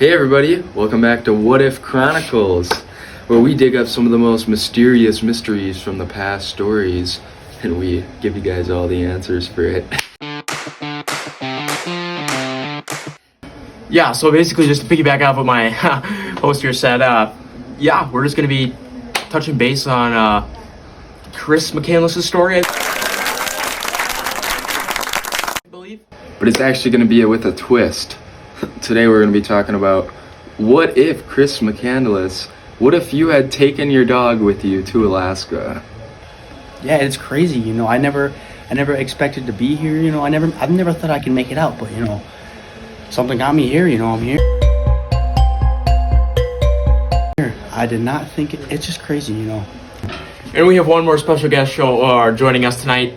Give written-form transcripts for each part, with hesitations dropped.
Hey everybody, welcome back to What If Chronicles, where we dig up some of the most mysterious mysteries from the past stories, and we give you guys all the answers for it. Yeah, so basically just to piggyback off what my host here said, we're just going to be touching base on Chris Mcandlesss' story, I believe. But it's actually going to be with a twist. Today we're going to be talking about what if Chris Mcandlesss, what if you had taken your dog with you to Alaska? Yeah, it's crazy. I never expected to be here. I've never thought I could make it out, but something got me here. I'm here. I did not think it's just crazy. And we have one more special guest joining us tonight.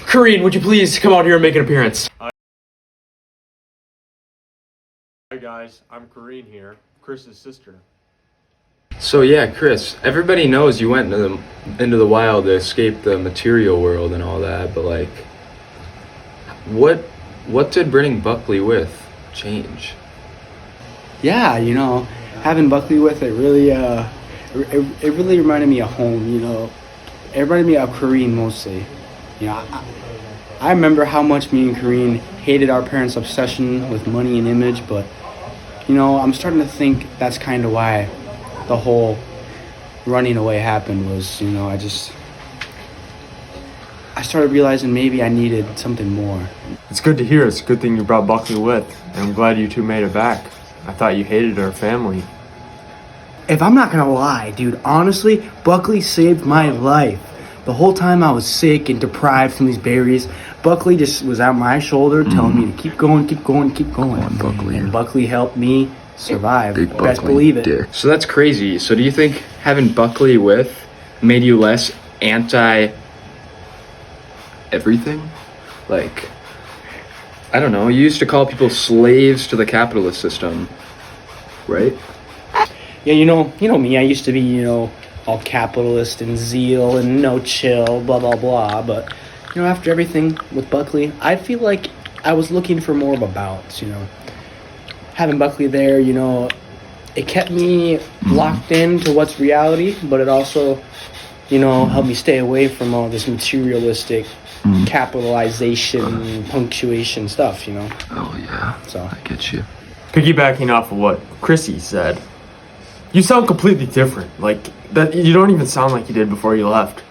Kareen, would you please come out here and make an appearance? Hi guys, I'm Kareen here, Chris's sister. So yeah, Chris, everybody knows you went into the wild to escape the material world and all that, but like, what did bringing Buckley with change? Yeah, having Buckley with it really, it really reminded me of home. It reminded me of Kareen mostly. I remember how much me and Kareen hated our parents' obsession with money and image, but I'm starting to think that's kind of why the whole running away happened. Was I started realizing maybe I needed something more. It's good to hear. It's a good thing you brought Buckley with, and I'm glad you two made it back. I thought you hated our family. If I'm not gonna lie, dude, honestly, Buckley saved my life. The whole time I was sick and deprived from these berries, Buckley just was on my shoulder telling me to keep going. Buckley. And Buckley helped me survive. Big Best Buckley believe it. dick. So that's crazy. So do you think having Buckley with made you less anti everything? Like, I don't know, you used to call people slaves to the capitalist system, right? Yeah, you know me. I used to be, all capitalist and zeal and no chill, blah blah blah. But after everything with Buckley, I feel like I was looking for more of a balance. Having Buckley there, it kept me locked into what's reality, but it also, helped me stay away from all this materialistic capitalization, punctuation stuff. Oh yeah, So I get you. Piggybacking off of what Chrissy said, you sound completely different. Like, that, you don't even sound like you did before you left.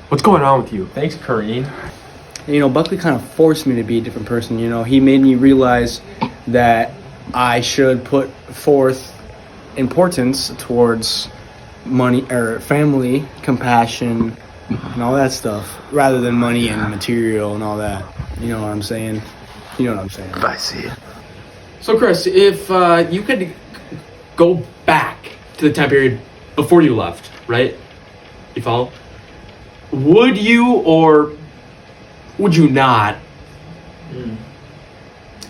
What's going on with you? Thanks, Kareen. Buckley kind of forced me to be a different person. He made me realize that I should put forth importance towards money or family, compassion, and all that stuff, rather than money and material and all that. You know what I'm saying? I see. So Chris, if you could go back to the time period before you left, right? You follow? Would you or would you not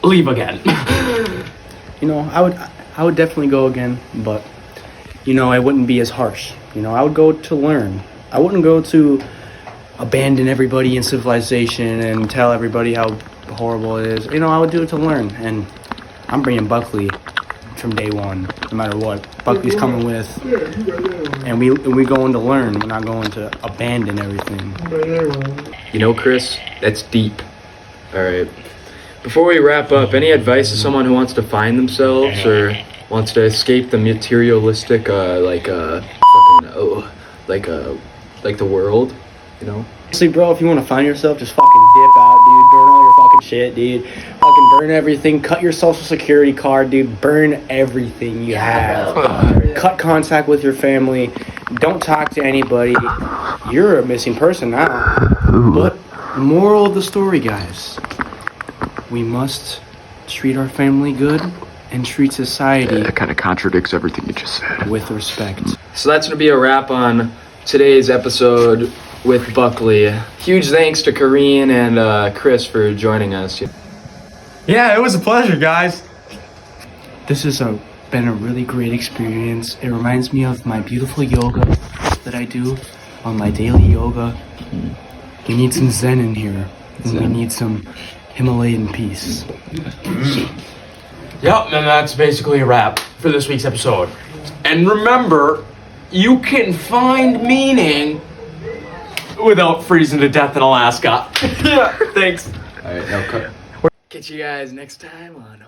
leave again? I would definitely go again, but I wouldn't be as harsh. I would go to learn. I wouldn't go to abandon everybody in civilization and tell everybody how horrible it is. I would do it to learn, and I'm bringing Buckley from day one, no matter what. Buckley's coming with, and we going to learn. We're not going to abandon everything. Chris, that's deep. All right. Before we wrap up, any advice to someone who wants to find themselves or wants to escape the materialistic, like the world, Honestly, bro, if you want to find yourself, just fucking dip out, dude. Burn all your fucking shit, dude. Fucking burn everything. Cut your social security card, dude. Burn everything you have. Cut contact with your family. Don't talk to anybody. You're a missing person now. But the moral of the story, guys, we must treat our family good and treat society that kind of contradicts everything you just said. with respect. So that's going to be a wrap on today's episode with Buckley. Huge thanks to Kareen and Chris for joining us. Yeah, it was a pleasure, guys. This has been a really great experience. It reminds me of my beautiful yoga that I do on my daily yoga. We need some Zen in here. And we need some Himalayan peace. Yep, and that's basically a wrap for this week's episode. And remember, you can find meaning without freezing to death in Alaska. Yeah, thanks. All right, now cut. Catch you guys next time on